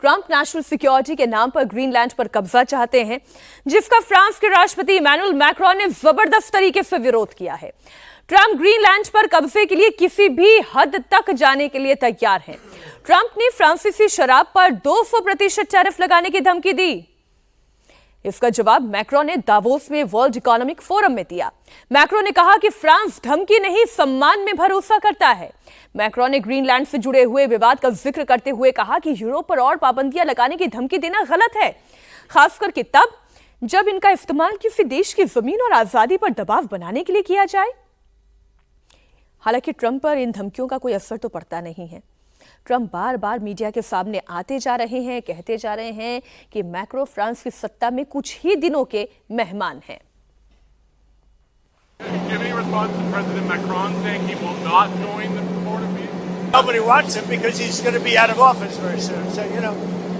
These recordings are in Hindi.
ट्रंप नेशनल सिक्योरिटी के नाम पर ग्रीनलैंड पर कब्जा चाहते हैं, जिसका फ्रांस के राष्ट्रपति इमैनुअल मैक्रोन ने जबरदस्त तरीके से विरोध किया है। ट्रंप ग्रीनलैंड पर कब्जे के लिए किसी भी हद तक जाने के लिए तैयार हैं। ट्रंप ने फ्रांसीसी शराब पर 200% टैरिफ लगाने की धमकी दी। इसका जवाब मैक्रोन ने दावोस में वर्ल्ड इकोनॉमिक फोरम में दिया। मैक्रोन ने कहा कि फ्रांस धमकी नहीं, सम्मान में भरोसा करता है। मैक्रोन ने ग्रीनलैंड से जुड़े हुए विवाद का जिक्र करते हुए कहा कि यूरोप पर और पाबंदियां लगाने की धमकी देना गलत है, खासकर कि तब जब इनका इस्तेमाल किसी देश की जमीन और आजादी पर दबाव बनाने के लिए किया जाए। हालांकि ट्रंप पर इन धमकियों का कोई असर तो पड़ता नहीं है। ट्रंप बार बार मीडिया के सामने आते जा रहे हैं, कहते जा रहे हैं कि मैक्रो फ्रांस की सत्ता में कुछ ही दिनों के मेहमान हैं। Nobody wants him because he's going to be out of office very soon. So,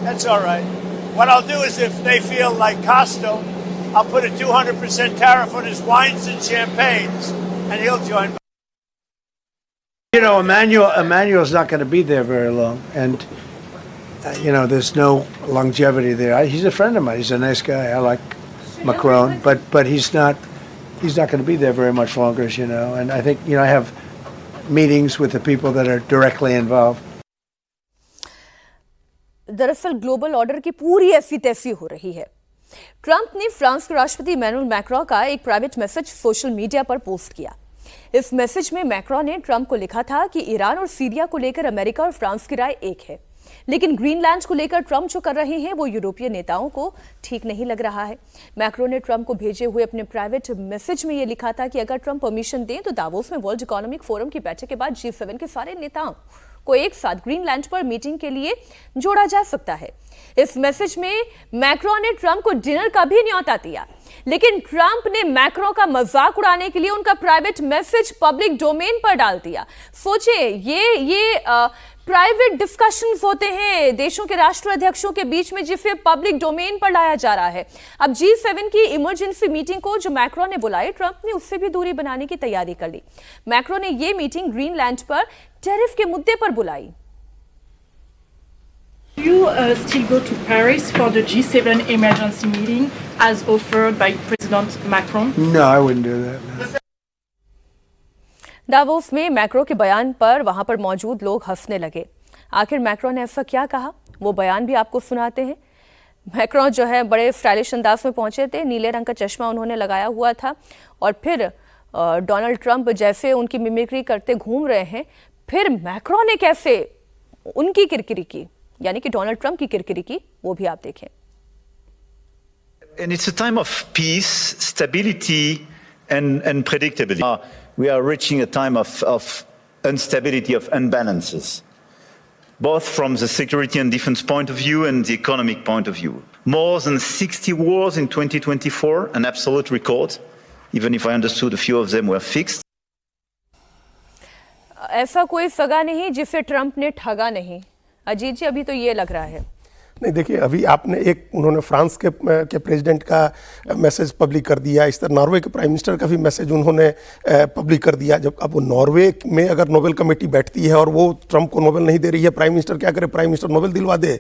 that's all right. What I'll do is if they feel like Costa, I'll put a 200% tariff on his wines and champagnes, and he'll join. Emmanuel's not going to be there very long, and there's no longevity there. He's a friend of mine. He's a nice guy. I like Macron, but he's not going to be there very much longer, And I think I have meetings with the people that are directly involved. दरअसल ग्लोबल ऑर्डर की पूरी ऐसी तैसी हो रही है। ट्रंप ने फ्रांस के राष्ट्रपति इमैनुअल मैक्रोन का एक प्राइवेट मैसेज सोशल मीडिया पर पोस्ट किया। इस मैसेज में मैक्रोन ने ट्रंप को लिखा था कि ईरान और सीरिया को लेकर अमेरिका और फ्रांस की राय एक है, लेकिन ग्रीनलैंड को लेकर ट्रंप जो कर रहे हैं वो यूरोपीय नेताओं को ठीक नहीं लग रहा है। मैक्रोन ने ट्रंप को भेजे हुए अपने प्राइवेट मैसेज में यह लिखा था कि अगर ट्रंप परमिशन दें तो दावोस में वर्ल्ड इकोनॉमिक फोरम की बैठक के बाद G7 के सारे नेताओं को एक साथ ग्रीनलैंड पर मीटिंग के लिए जोड़ा जा सकता है। इस मैसेज में मैक्रोन ने ट्रंप को डिनर का भी न्योता दिया, लेकिन ट्रंप ने मैक्रोन का मजाक उड़ाने के लिए उनका प्राइवेट मैसेज पब्लिक डोमेन पर डाल दिया। सोचिए, ये प्राइवेट डिस्कशंस होते हैं देशों के राष्ट्राध्यक्षों के बीच में, जिसे पब्लिक डोमेन पर लाया जा रहा है। अब G7 की इमरजेंसी मीटिंग को जो मैक्रोन ने बुलाई, ट्रंप ने उससे भी दूरी बनाने की तैयारी कर ली। मैक्रोन ने यह मीटिंग ग्रीनलैंड पर टैरिफ के मुद्दे पर बुलाई। Do you still go to Paris for the G7 emergency meeting as offered by President Macron? No, I wouldn't do that. No. Davos में मैक्रो के बयान पर वहां पर मौजूद लोग हंसने लगे। आखिर मैक्रो ने ऐसा क्या कहा, वो बयान भी आपको सुनाते हैं। मैक्रो जो है बड़े स्टाइलिश अंदाज में पहुंचे थे, नीले रंग का चश्मा उन्होंने लगाया हुआ था और फिर डोनाल्ड ट्रंप जैसे उनकी मिमिक्री करते घूम रहे हैं, फिर मैक्रो ने कैसे उनकी किरकिरी की, यानी कि डोनाल्ड ट्रंप की किरकिरी की, वो भी आप देखें। And it's a time of peace, stability and predictability. We are reaching a time of instability, of imbalances, both from the security and defense point of view and the economic point of view. More than 60 wars in 2024, an absolute record, even if I understood a few of them were fixed. ऐसा कोई सगा नहीं जिसे ट्रंप ने ठगा नहीं। अजीत जी, अभी तो ये लग रहा है। नहीं, देखिए, अभी आपने उन्होंने फ्रांस के प्रेसिडेंट का मैसेज पब्लिक कर दिया, इस तरह नॉर्वे के प्राइम मिनिस्टर का भी मैसेज उन्होंने पब्लिक कर दिया। जब अब वो नॉर्वे में अगर नोबेल कमेटी बैठती है और वो ट्रंप को नोबेल नहीं दे रही है, प्राइम मिनिस्टर क्या करे? प्राइम मिनिस्टर नोबेल दिलवा दे।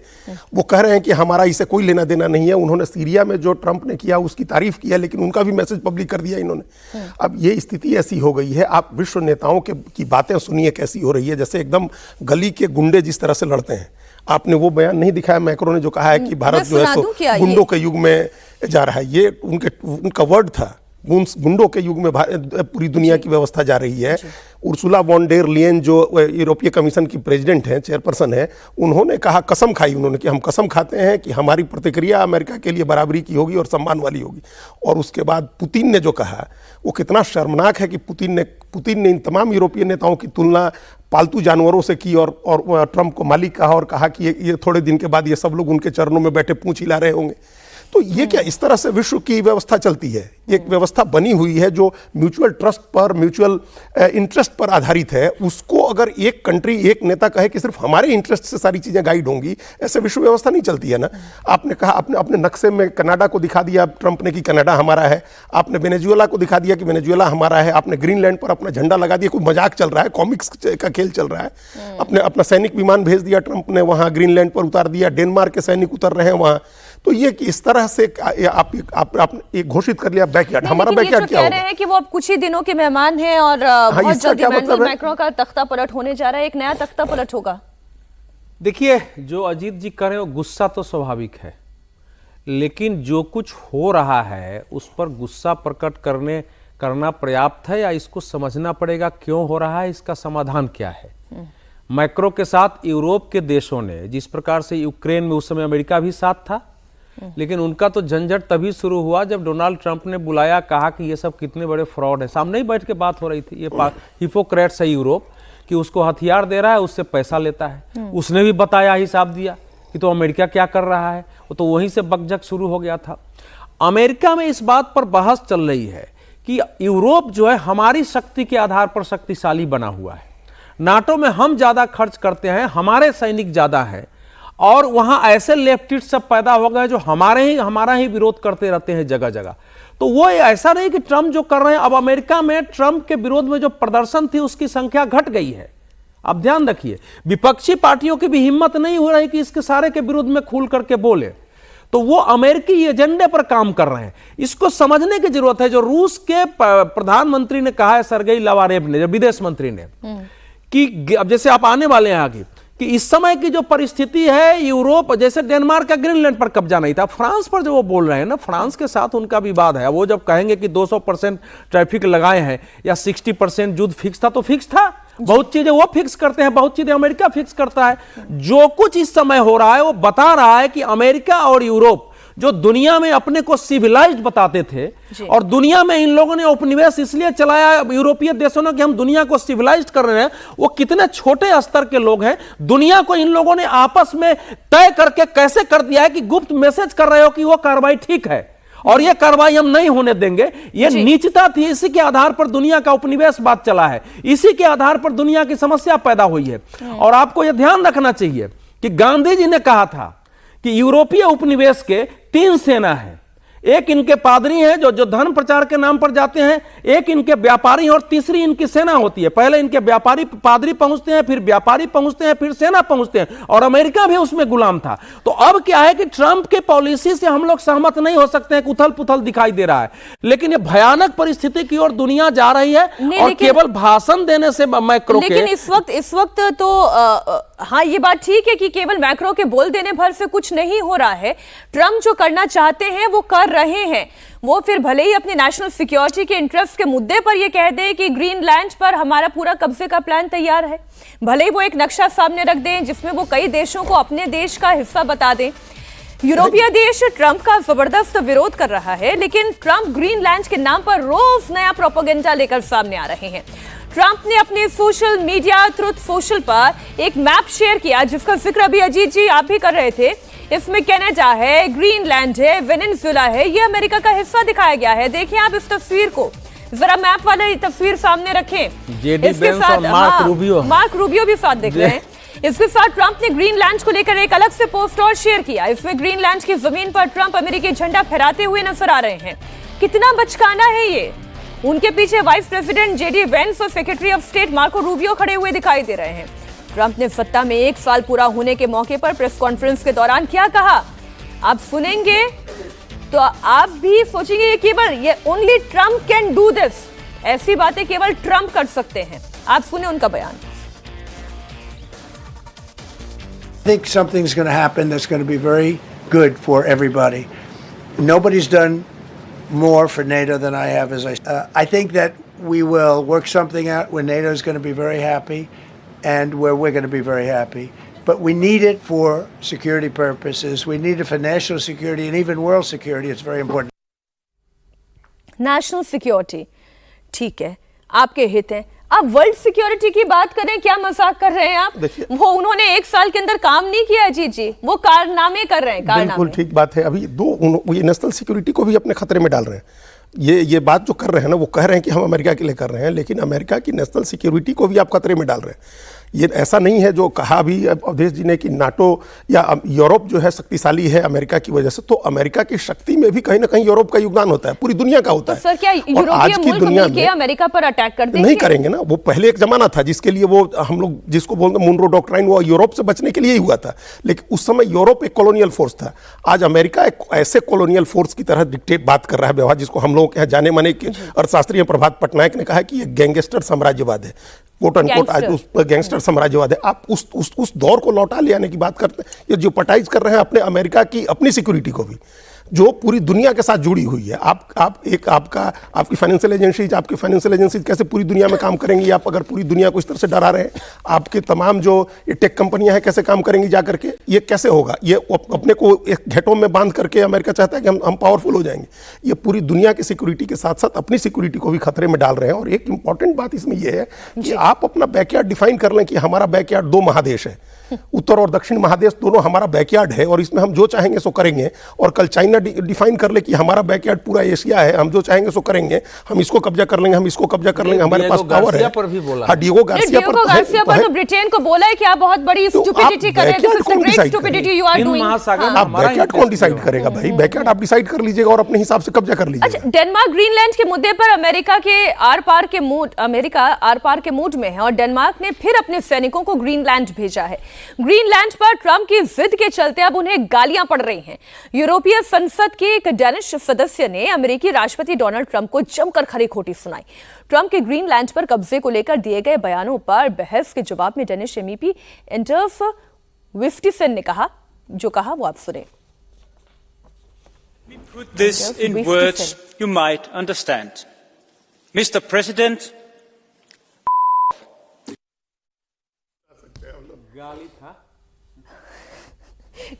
वो कह रहे हैं कि हमारा इससे कोई लेना देना नहीं है। उन्होंने सीरिया में जो ट्रंप ने किया उसकी तारीफ किया, लेकिन उनका भी मैसेज पब्लिक कर दिया इन्होंने। अब ये स्थिति ऐसी हो गई है, आप विश्व नेताओं की बातें सुनिए कैसी हो रही है, जैसे एकदम गली के गुंडे जिस तरह से लड़ते हैं। आपने वो बयान नहीं दिखाया मैक्रो ने जो कहा है कि भारत जो है सो गुंडों के युग में जा रहा है, ये उनका वर्ड था। गुंडों के युग में पूरी दुनिया की व्यवस्था जा रही है। उर्सुला वॉन डेर लियन जो यूरोपीय कमीशन की प्रेसिडेंट हैं, चेयरपर्सन है, उन्होंने कहा, कसम खाई उन्होंने कि हम कसम खाते हैं कि हमारी प्रतिक्रिया अमेरिका के लिए बराबरी की होगी और सम्मान वाली होगी। और उसके बाद पुतिन ने जो कहा वो कितना शर्मनाक है कि पुतिन ने इन तमाम यूरोपीय नेताओं की तुलना पालतू जानवरों से की और ट्रंप को मालिक कहा और कहा कि ये थोड़े दिन के बाद ये सब लोग उनके चरणों में बैठे पूंछ हिला रहे होंगे। तो ये क्या इस तरह से विश्व की व्यवस्था चलती है? एक व्यवस्था बनी हुई है जो म्यूचुअल ट्रस्ट पर, म्यूचुअल इंटरेस्ट पर आधारित है। उसको अगर एक कंट्री, एक नेता कहे कि सिर्फ हमारे इंटरेस्ट से सारी चीजें गाइड होंगी, ऐसे विश्व व्यवस्था नहीं चलती है ना। आपने कहा, आपने अपने नक्शे में कनाडा को दिखा दिया ट्रंप ने कि कनाडा हमारा है, आपने वेनेजुएला को दिखा दिया कि वेनेजुएला हमारा है, आपने ग्रीनलैंड पर अपना झंडा लगा दिया, कोई मजाक चल रहा है, कॉमिक्स का खेल चल रहा है। अपने अपना सैनिक विमान भेज दिया ट्रंप ने, वहां ग्रीनलैंड पर उतार दिया, डेनमार्क के सैनिक उतर रहे हैं वहां। तो ये कि इस तरह से आप एक घोषित कर लिया बैकयार्ड, हमारा बैकयार्ड क्या कह होगा? रहे हैं कि वो अब कुछ ही दिनों के मेहमान हैं और बहुत इसका जल्द क्या इमैनुअल मतलब है? मैक्रों का तख्ता पलट होने जा रहा है, एक नया तख्ता पलट होगा। देखिए, जो अजीत जी कर रहे हैं, गुस्सा तो स्वाभाविक है, लेकिन जो कुछ हो रहा है उस पर गुस्सा प्रकट करना पर्याप्त है या इसको समझना पड़ेगा क्यों हो रहा है, इसका समाधान क्या है? मैक्रो के साथ यूरोप के देशों ने, जिस प्रकार से यूक्रेन में उस समय अमेरिका भी साथ था, लेकिन उनका तो झंझट तभी शुरू हुआ जब डोनाल्ड ट्रंप ने बुलाया, कहा कि ये सब कितने बड़े फ्रॉड है। सामने ही बैठ के बात हो रही थी, ये हिपोक्रेट्स है यूरोप, कि उसको हथियार दे रहा है, उससे पैसा लेता है। उसने भी बताया, हिसाब दिया कि तो अमेरिका क्या कर रहा है, वो तो वहीं से बकझक शुरू हो गया था। अमेरिका में इस बात पर बहस चल रही है कि यूरोप जो है हमारी शक्ति के आधार पर शक्तिशाली बना हुआ है, नाटो में हम ज्यादा खर्च करते हैं, हमारे सैनिक ज्यादा हैं, और वहां ऐसे लेफ्टिस्ट सब पैदा हो गए जो हमारा ही विरोध करते रहते हैं जगह जगह। तो वो ऐसा नहीं कि ट्रंप जो कर रहे हैं, अब अमेरिका में ट्रंप के विरोध में जो प्रदर्शन थी उसकी संख्या घट गई है। अब ध्यान रखिए, विपक्षी पार्टियों की भी हिम्मत नहीं हो रही कि इसके सारे के विरोध में खुल करके बोले, तो वो अमेरिकी एजेंडे पर काम कर रहे हैं। इसको समझने की जरूरत है। जो रूस के प्रधानमंत्री ने कहा है, सरगेई लावारेव ने, जो विदेश मंत्री ने, कि अब जैसे आप आने वाले हैं आगे, कि इस समय की जो परिस्थिति है, यूरोप जैसे डेनमार्क का ग्रीनलैंड पर कब्जा नहीं था, फ्रांस पर जो वो बोल रहे हैं ना, फ्रांस के साथ उनका विवाद है। वो जब कहेंगे कि 200% ट्रैफिक लगाए हैं या 60% युद्ध फिक्स था, तो फिक्स था। बहुत चीजें वो फिक्स करते हैं, बहुत चीजें अमेरिका फिक्स करता है। जो कुछ इस समय हो रहा है वो बता रहा है कि अमेरिका और यूरोप जो दुनिया में अपने को सिविलाइज्ड बताते थे, और दुनिया में इन लोगों ने उपनिवेश इसलिए चलाया यूरोपीय देशों ने कि हम दुनिया को सिविलाइज्ड कर रहे हैं, वो कितने छोटे स्तर के लोग हैं। दुनिया को इन लोगों ने आपस में तय करके कैसे कर दिया है कि गुप्त मैसेज कर रहे हो कि वो कार्रवाई ठीक है और ये कार्रवाई हम नहीं होने देंगे। ये नीचता थी, इसी के आधार पर दुनिया का उपनिवेशवाद चला है, इसी के आधार पर दुनिया की समस्या पैदा हुई है। और आपको यह ध्यान रखना चाहिए कि गांधी जी ने कहा था कि यूरोपीय उपनिवेश के 3 सेना है। एक इनके पादरी हैं जो धर्म प्रचार के नाम पर जाते हैं, एक इनके व्यापारी और तीसरी इनकी सेना होती है। पहले इनके व्यापारी पादरी पहुंचते हैं, फिर व्यापारी पहुंचते हैं, फिर सेना पहुंचते हैं, और अमेरिका भी उसमें गुलाम था। तो अब क्या है कि ट्रंप के पॉलिसी से हम लोग सहमत नहीं हो सकते हैं, उथल पुथल दिखाई दे रहा है, लेकिन ये भयानक परिस्थिति की ओर दुनिया जा रही है। और केवल भाषण देने से मैक्रो के, लेकिन इस वक्त तो हाँ, ये बात ठीक है कि केवल मैक्रो के बोल देने भर से कुछ नहीं हो रहा है। ट्रंप जो करना चाहते हैं वो कर रहे हैं। वो फिर भले ही अपनी नेशनल सिक्योरिटी के इंटरेस्ट के मुद्दे पर ये कह दें कि ग्रीनलैंड पर हमारा पूरा कब्जे का प्लान तैयार है, भले ही वो एक नक्शा सामने रख दें जिसमें वो कई देशों को अपने देश का हिस्सा बता दें। यूरोपीय देश ट्रंप का जबरदस्त विरोध कर रहा है, लेकिन ट्रंप ग्रीनलैंड के नाम पर रोज नया प्रोपेगेंडा लेकर सामने आ रहे हैं। ट्रंप ने अपने सोशल मीडिया ट्रुथ सोशल पर एक मैप शेयर किया, जिसका जिक्र अभी अजीत जी आप भी कर रहे थे। इसमें कनाडा है, ग्रीनलैंड है, वेनेजुएला है, ये अमेरिका का हिस्सा दिखाया गया है। देखिए आप इस तस्वीर को, जरा मैप वाली तस्वीर सामने रखें। इसके साथ मार्क रूबियो भी साथ दिख रहे हैं। इसके साथ ट्रंप ने ग्रीनलैंड को लेकर एक अलग से पोस्ट और शेयर किया। इसमें ग्रीनलैंड की जमीन पर ट्रंप अमेरिकी झंडा फहराते हुए नजर आ रहे हैं। कितना बचकाना है ये। उनके पीछे वाइस प्रेसिडेंट जेडी वेंस और secretary of state Marco Rubio खड़े हुए दिखाई दे रहे हैं। ट्रंप ने सत्ता में 1 साल पूरा होने के मौके पर प्रेस कॉन्फ्रेंस के दौरान क्या कहा, आप सुनेंगे तो आप भी सोचेंगे केवल ये only Trump can do this, ऐसी बातें केवल ट्रंप कर सकते हैं। आप सुने उनका बयान। I think something's going to happen that's going to be very good for everybody. Nobody's done more for NATO than I have. I think that we will work something out where NATO is going to be very happy and where we're going to be very happy. But we need it for security purposes. We need it for national security and even world security. It's very important. National security, ठीक है, आपके हित हैं, आप वर्ल्ड सिक्योरिटी की बात करें, क्या मजाक कर रहे हैं आप? वो उन्होंने 1 साल के अंदर काम नहीं किया अजीत जी, वो कारनामे कर रहे हैं, कारनामे। बिल्कुल ठीक बात है। अभी ये नेशनल सिक्योरिटी को भी अपने खतरे में डाल रहे हैं। ये बात जो कर रहे हैं ना, वो कह रहे हैं कि हम अमेरिका के लिए कर रहे हैं, लेकिन अमेरिका की नेशनल सिक्योरिटी को भी आप खतरे में डाल रहे हैं। ये ऐसा नहीं है जो कहा अभी अवधेश जी ने कि नाटो या यूरोप जो है शक्तिशाली है अमेरिका की वजह से, तो अमेरिका की शक्ति में भी कहीं ना कहीं यूरोप का योगदान होता है, पूरी दुनिया का होता है। सर, क्या यूरोपीय मुल्क मिलके अमेरिका पर अटैक कर देंगे? नहीं करेंगे ना। वो पहले एक जमाना था जिसके लिए वो हम लोग जिसको बोलते हैं मुनरो डॉक्ट्राइन, वो यूरोप से बचने के लिए ही हुआ था, लेकिन उस समय यूरोप एक कॉलोनियल फोर्स था। आज अमेरिका एक ऐसे कॉलोनियल फोर्स की तरह डिक्टेट बात कर रहा है व्यवहार, जिसको हम लोग यहाँ जाने माने अर्थशास्त्री प्रभात पटनायक ने कहा है कि ये गैंगस्टर साम्राज्यवाद है, कोट अनकोट। आज उस पर गैंगस्टर साम्राज्यवाद है। आप उस दौर को लौटा ले आने की बात करते हैं। ये जियोपर्टाइज कर रहे हैं अपने अमेरिका की अपनी सिक्योरिटी को भी, जो पूरी दुनिया के साथ जुड़ी हुई है। आपकी फाइनेंशियल एजेंसी कैसे पूरी दुनिया में काम करेंगी? आप अगर पूरी दुनिया को इस तरह से डरा रहे हैं, आपके तमाम जो ये टेक कंपनियां हैं कैसे काम करेंगी जा करके? ये कैसे होगा? ये अपने को एक घेटों में बांध करके अमेरिका चाहता है कि हम पावरफुल हो जाएंगे। ये पूरी दुनिया की सिक्योरिटी के साथ साथ अपनी सिक्योरिटी को भी खतरे में डाल रहे हैं। और एक इंपॉर्टेंट बात इसमें यह है कि आप अपना बैकयार्ड डिफाइन कर लें कि हमारा बैकयार्ड 2 महादेश है, उत्तर और दक्षिण महादेश दोनों हमारा बैकयार्ड है, और इसमें हम जो चाहेंगे सो करेंगे। और कल चाइना डिफाइन कर ले कि हमारा बैकयार्ड पूरा एशिया है, हम जो चाहेंगे सो करेंगे, हम इसको कब्जा कर लेंगे, हम इसको कब्जा कर लेंगे, हमारे पास पावर है। पर भी बोला हाँ, डिएगो गार्सिया पर तो ब्रिटेन को बोला है कि आप बहुत बड़ी स्टुपिडिटी कर रहे हैं। आप बैकयार्ड कौन डिसाइड करेगा भाई? बैकयार्ड आप डिसाइड कर लीजिएगा और अपने हिसाब से कब्जा कर लीजिएगा। अच्छा, डेनमार्क ग्रीनलैंड के मुद्दे पर अमेरिका आर पार के मूड में है, और डेनमार्क ने फिर अपने सैनिकों को ग्रीनलैंड भेजा है। ग्रीनलैंड पर ट्रंप की जिद के चलते अब उन्हें गालियां पड़ रही हैं। यूरोपीय संसद के एक डेनिश सदस्य ने अमेरिकी राष्ट्रपति डोनाल्ड ट्रंप को जमकर खरी खोटी सुनाई। ट्रंप के ग्रीनलैंड पर कब्जे को लेकर दिए गए बयानों पर बहस के जवाब में डेनिश एमपी एंडर्फ विस्टिसन ने जो कहा वो आप सुने। Put this in words you might understand. Mr. President,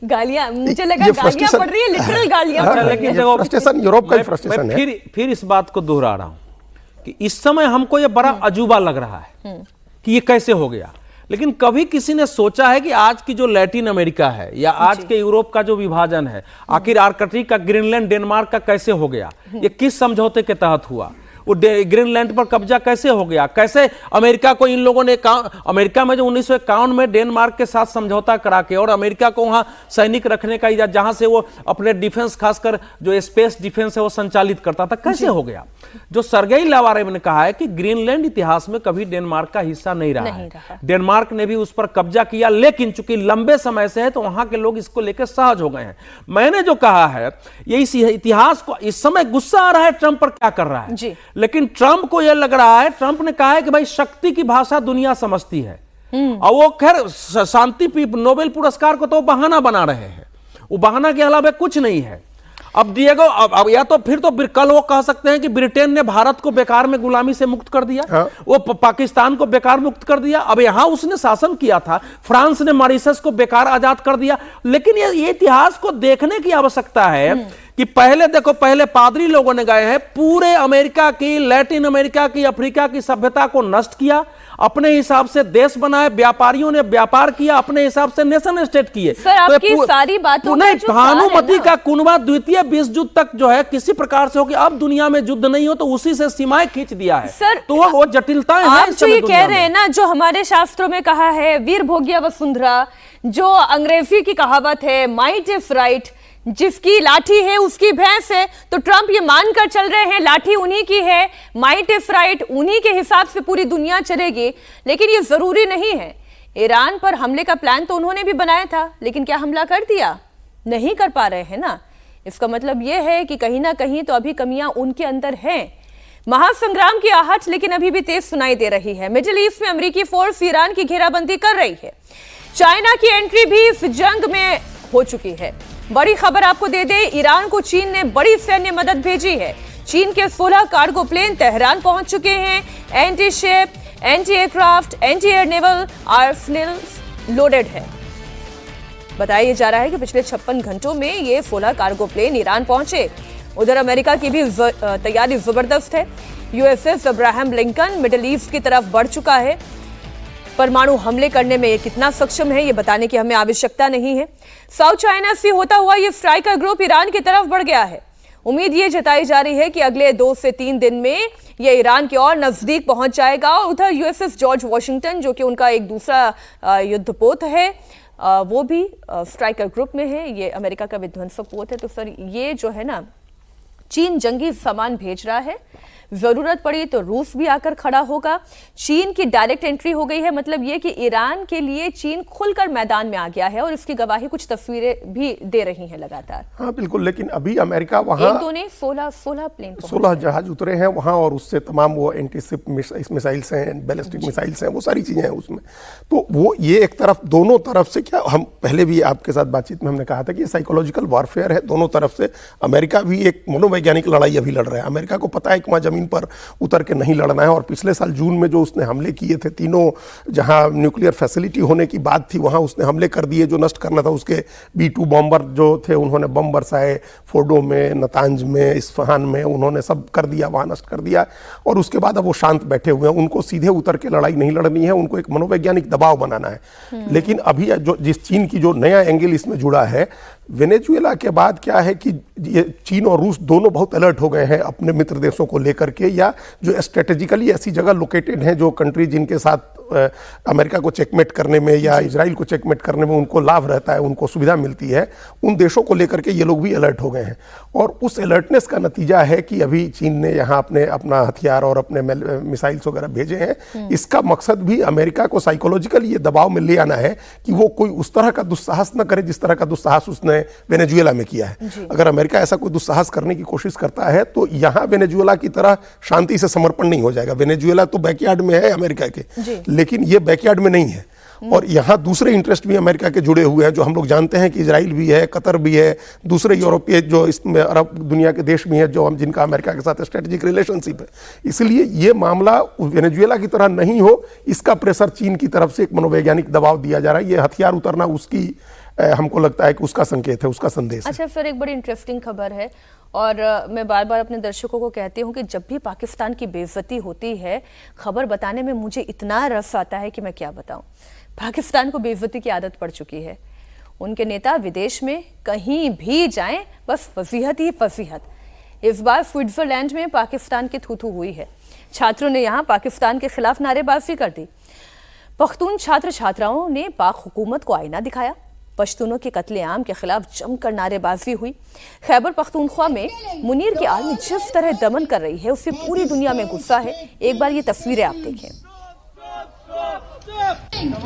गालियां, मुझे लगा गालियां पड़ रही है, लिटरल गालियां पड़ रही है। फ्रस्ट्रेशन यूरोप का फ्रस्ट्रेशन है। फिर इस बात को दोहरा रहा हूं कि इस समय हमको ये बड़ा अजूबा लग रहा है कि ये कैसे हो गया, लेकिन कभी किसी ने सोचा है कि आज की जो लैटिन अमेरिका है या आज के यूरोप का जो विभाजन है, आखिर आर्कटिक का ग्रीनलैंड डेनमार्क का कैसे हो गया? ये किस समझौते के तहत हुआ? वो ग्रीनलैंड पर कब्जा कैसे हो गया? कैसे अमेरिका को इन लोगों ने अमेरिका में जो 1951 में डेनमार्क के साथ समझौता करा के और अमेरिका को वहां सैनिक रखने का इजाजत, जहां से वो अपने डिफेंस खासकर जो स्पेस डिफेंस है वो संचालित करता था, कैसे हो गया? जो सर्गेई लावारेव ने कहा है कि ग्रीनलैंड इतिहास में कभी डेनमार्क का हिस्सा नहीं रहा है। डेनमार्क ने भी उस पर कब्जा किया, लेकिन चूंकि लंबे समय से है तो वहां के लोग इसको लेकर सहज हो गए हैं। मैंने जो कहा है ये इस इतिहास को, इस समय गुस्सा आ रहा है ट्रंप पर क्या कर रहा है, लेकिन ट्रंप को यह लग रहा है, ट्रंप ने कहा है कि भाई शक्ति की भाषा दुनिया समझती है, और वो खैर शांति नोबेल पुरस्कार को तो बहाना बना रहे हैं, वो बहाना के अलावा कुछ नहीं है। अब डिएगो, अब या तो फिर तो कल वो कह सकते हैं कि ब्रिटेन ने भारत को बेकार में गुलामी से मुक्त कर दिया, वो पाकिस्तान को बेकार मुक्त कर दिया, अब यहां उसने शासन किया था, फ्रांस ने मॉरिशस को बेकार आजाद कर दिया। लेकिन ये इतिहास को देखने की आवश्यकता है कि पहले देखो, पहले पादरी लोगों ने गए हैं, पूरे अमेरिका की, लैटिन अमेरिका की, अफ्रीका की सभ्यता को नष्ट किया, अपने हिसाब से देश बनाए, व्यापारियों ने व्यापार किया, अपने हिसाब से नेशन स्टेट किए। सर, आपकी सारी बातों का जो भानुमति का कुनबा द्वितीय विश्व युद्ध तक जो है किसी प्रकार से हो कि अब दुनिया में युद्ध नहीं हो, तो उसी से सीमाएं खींच दिया है। सर, तो वो जटिलताएं हैं। आप जो ये कह रहे हैं ना, जो हमारे शास्त्रों में कहा है वीर भोग्या वसुंधरा, जो अंग्रेजी की कहावत है माइट इज राइट, जिसकी लाठी है उसकी भैंस है, तो ट्रंप ये मानकर चल रहे हैं लाठी उन्हीं की है, माइट इज राइट, उन्हीं के हिसाब से पूरी दुनिया चलेगी। लेकिन ये जरूरी नहीं है। ईरान पर हमले का प्लान तो उन्होंने भी बनाया था, लेकिन क्या हमला कर दिया? नहीं कर पा रहे हैं ना। इसका मतलब यह है कि कहीं ना कहीं तो अभी कमियां उनके अंदर हैं। महासंग्राम की आहट लेकिन अभी भी तेज सुनाई दे रही है। मिडिल ईस्ट में अमेरिकी फोर्स ईरान की घेराबंदी कर रही है। चाइना की एंट्री भी इस जंग में हो चुकी है। बड़ी खबर आपको दे दे, ईरान को चीन ने बड़ी सैन्य मदद भेजी है। चीन के 16 कार्गो प्लेन तेहरान पहुंच चुके हैं। Anti ship, anti aircraft, anti air naval arsenals loaded है। बताया जा रहा है कि पिछले 56 घंटों में ये 16 कार्गो प्लेन ईरान पहुंचे। उधर अमेरिका की भी तैयारी जबरदस्त है। USS Abraham Lincoln middle east की तरफ बढ़ चुका है। परमाणु हमले करने में ये कितना सक्षम है ये बताने की हमें आवश्यकता नहीं है। साउथ चाइना सी होता हुआ ये स्ट्राइकर ग्रुप ईरान की तरफ बढ़ गया है। उम्मीद ये जताई जा रही है कि अगले 2 से 3 दिन में ये ईरान के और नजदीक पहुंच जाएगा। और उधर यूएसएस जॉर्ज वॉशिंगटन, जो कि उनका एक दूसरा युद्धपोत है, वो भी स्ट्राइकर ग्रुप में है। ये अमेरिका का विध्वंसक पोत है। तो सर, ये जो है ना, चीन जंगी सामान भेज रहा है, जरूरत पड़ी तो रूस भी आकर खड़ा होगा। चीन की डायरेक्ट एंट्री हो गई है, मतलब ये कि ईरान के लिए चीन खुलकर मैदान में आ गया है और इसकी गवाही कुछ तस्वीरें भी दे रही हैं लगातार। हाँ बिल्कुल, लेकिन अभी अमेरिका वहां 16 प्लेन 16 जहाज उतरे हैं वहां, और उससे तमाम वो एंटीशिप मिसाइल्स हैं, बैलिस्टिक मिसाइल्स हैं, वो सारी चीजें हैं उसमें। तो वो ये एक तरफ, दोनों तरफ से, क्या हम पहले भी आपके साथ बातचीत में हमने कहा था कि ये साइकोलॉजिकल वॉरफेयर है दोनों तरफ से। अमेरिका भी एक मनोवैज्ञानिक लड़ाई अभी लड़ रहा है। अमेरिका को पता है कि वहां जमीन पर उतर के नहीं लड़ना है, और पिछले साल जून में जो उसने हमले किए थे, तीनों जहां न्यूक्लियर फैसिलिटी होने की बात थी वहां उसने हमले कर दिए जो नष्ट करना था। उसके B-2 बॉम्बर जो थे, उन्होंने बम बरसाए फोर्डो में, नतांज में, इस्फहान में, उन्होंने सब कर दिया, वहां नष्ट कर दिया। और उसके बाद अब वो शांत बैठे हुए हैं। उनको सीधे उतर के लड़ाई नहीं लड़नी है, उनको एक मनोवैज्ञानिक दबाव बनाना है। लेकिन अभी जो जिस चीन की जो नया एंगल इसमें जुड़ा है, वेनेजुएला के बाद क्या है कि ये चीन और रूस दोनों बहुत अलर्ट हो गए हैं अपने मित्र देशों को लेकर के, या जो स्ट्रेटेजिकली ऐसी जगह लोकेटेड हैं, जो कंट्री जिनके साथ अमेरिका को चेकमेट करने में या इजराइल को चेकमेट करने में उनको लाभ रहता है, उनको सुविधा मिलती है, उन देशों को लेकर के ये लोग भी अलर्ट हो गए हैं। और उस अलर्टनेस का नतीजा है कि अभी चीन ने यहाँ अपना हथियार और अपने मिसाइल्स वगैरह भेजे हैं। इसका मकसद भी अमेरिका को साइकोलॉजिकली ये दबाव में ले आना है कि वो कोई उस तरह का दुस्साहस न करे जिस तरह का दुस्साहस उसने वेनेजुएला में किया है। अगर अमेरिका ऐसा कोई दुस्साहस करने की कोशिश करता है तो यहाँ वेनेजुएला की तरह शांति से समर्पण नहीं हो जाएगा। वेनेजुएला तो बैकयार्ड में है अमेरिका के, लेकिन ये बैकयार्ड में नहीं है। और यहाँ दूसरे इंटरेस्ट भी अमेरिका के जुड़े हुए हैं, जो हम लोग जानते हैं कि इजराइल भी है, कतर भी है, दूसरे यूरोपीय जो इसमें अरब दुनिया के देश भी हैं जो जिनका अमेरिका के साथ स्ट्रेटेजिक रिलेशनशिप है। इसलिए ये मामला वेनेजुएला की तरह नहीं हो, इसका प्रेशर चीन की तरफ से एक मनोवैज्ञानिक दबाव दिया जा रहा है। ये हथियार उतरना उसकी हमको लगता है कि उसका संकेत है, उसका संदेश है। अच्छा सर, एक बड़ी इंटरेस्टिंग खबर है, और मैं बार बार अपने दर्शकों को कहती हूँ कि जब भी पाकिस्तान की बेइज्जती होती है, खबर बताने में मुझे इतना रस आता है कि मैं क्या बताऊँ। पाकिस्तान को बेइज्जती की आदत पड़ चुकी है। उनके नेता विदेश में कहीं भी जाएं, बस फजीहत ही फजीहत। इस बार स्विट्जरलैंड में पाकिस्तान की थू-थू हुई है। छात्रों ने यहाँ पाकिस्तान के खिलाफ नारेबाजी कर दी। पख्तून छात्र छात्राओं ने पाक हुकूमत को आईना दिखाया। पश्तूनों के कत्लेआम के खिलाफ जमकर नारेबाजी हुई। खैबर पख्तूनख्वा में मुनीर की आर्मी जिस तरह दमन कर रही है, उससे पूरी दुनिया में गुस्सा है। एक बार ये तस्वीरें आप देखें।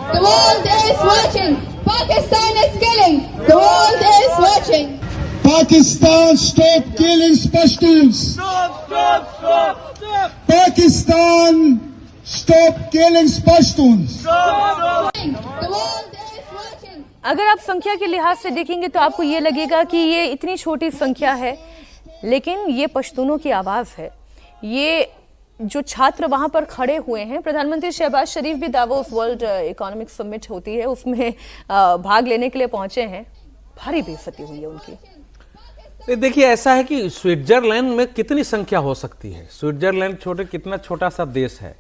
The world is watching. Pakistan is killing. The world is watching. Pakistan, stop killing Pashtuns. Stop. Pakistan, stop killing Pashtuns. The world is watching. अगर आप संख्या के लिहाज से देखेंगे तो आपको ये लगेगा कि ये इतनी छोटी संख्या है, लेकिन ये पश्तूनों की आवाज है। ये जो छात्र वहां पर खड़े हुए हैं, प्रधानमंत्री शहबाज शरीफ भी दावोस वर्ल्ड इकोनॉमिक समिट होती है उसमें भाग लेने के लिए पहुंचे हैं। भारी बेइज्जती हुई है उनकी। देखिए, ऐसा है कि स्विट्जरलैंड में कितनी संख्या हो सकती है। स्विट्जरलैंड कितना छोटा सा देश है,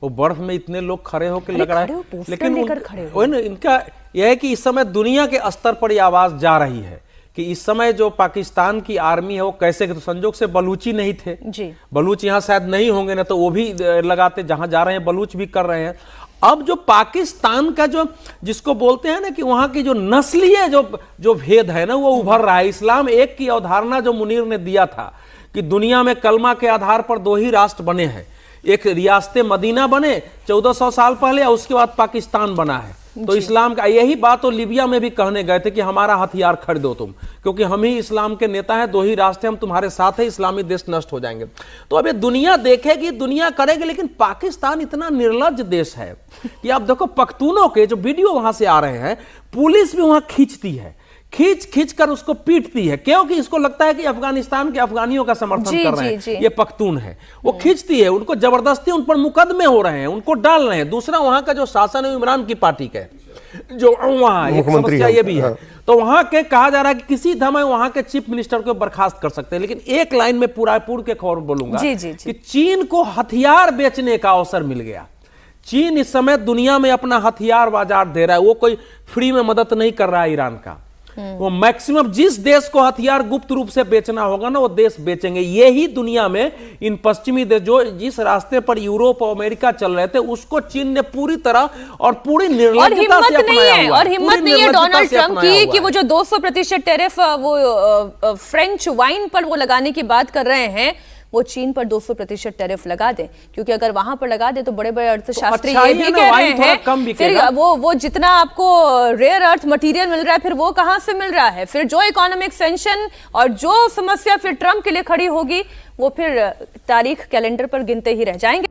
वो बर्फ में इतने लोग खड़े होकर लग रहा है, लेकिन इनका यह है कि इस समय दुनिया के स्तर पर यह आवाज जा रही है कि इस समय जो पाकिस्तान की आर्मी है वो कैसे, तो संजोग से बलूची नहीं थे जी। बलूच यहाँ शायद नहीं होंगे, ना तो वो भी लगाते, जहां जा रहे हैं बलूच भी कर रहे हैं। अब जो पाकिस्तान का जो जिसको बोलते हैं ना कि वहां की जो नस्लीय जो भेद है ना, वो उभर रहा है। इस्लाम एक की अवधारणा जो मुनीर ने दिया था कि दुनिया में कलमा के आधार पर 2 ही राष्ट्र बने हैं, एक रियासत मदीना बने 1400 साल पहले, और उसके बाद पाकिस्तान बना है। तो इस्लाम का यही बात तो लीबिया में भी कहने गए थे कि हमारा हथियार खरीदो तुम, क्योंकि हम ही इस्लाम के नेता हैं, 2 ही रास्ते, हम तुम्हारे साथ हैं, इस्लामी देश नष्ट हो जाएंगे। तो अब ये दुनिया देखेगी, दुनिया करेगी, लेकिन पाकिस्तान इतना निर्लज्ज देश है कि आप देखो पख्तूनों के जो वीडियो वहां से आ रहे हैं, पुलिस भी वहां खींचती है, खींच कर उसको पीटती है, क्योंकि इसको लगता है कि अफगानिस्तान के अफगानियों का समर्थन कर रहे हैं, ये पख्तून है। वो खींचती है, उनको जबरदस्ती उन पर मुकदमे हो रहे हैं, उनको डाल रहे हैं। दूसरा, वहां का जो शासन है इमरान की पार्टी का है, जो वहां एक मुख्यमंत्री समस्या हैं, ये भी है। हाँ। तो वहां के कहा जा रहा है कि किसी समय वहां के चीफ मिनिस्टर को बर्खास्त कर सकते हैं। लेकिन एक लाइन में पूरी के खबर बोलूंगा जी, जी, जी। कि चीन को हथियार बेचने का अवसर मिल गया। चीन इस समय दुनिया में अपना हथियार बाजार दे रहा है, वो कोई फ्री में मदद नहीं कर रहा है ईरान का। वो मैक्सिमम जिस देश को हथियार गुप्त रूप से बेचना होगा ना, वो देश बेचेंगे। यही दुनिया में इन पश्चिमी देश जो जिस रास्ते पर यूरोप और अमेरिका चल रहे थे, उसको चीन ने पूरी तरह और पूरी निर्लज्जता से अपनाया हुआ है। और हिम्मत नहीं है डोनाल्ड ट्रंप की कि वो जो 200% टैरिफ वो फ्रेंच वाइन पर वो लगाने की बात कर रहे हैं, वो चीन पर 200% टैरिफ लगा दे, क्योंकि अगर वहां पर लगा दे तो बड़े बड़े अर्थशास्त्री अच्छा ये ही भी है ना, कह वाइन रहे थोड़ा हैं कम फिर बिकेगा। वो जितना आपको रेयर अर्थ मटेरियल मिल रहा है, फिर वो कहां से मिल रहा है? फिर जो इकोनॉमिक सेंशन और जो समस्या फिर ट्रंप के लिए खड़ी होगी, वो फिर तारीख कैलेंडर पर गिनते ही रह जाएंगे।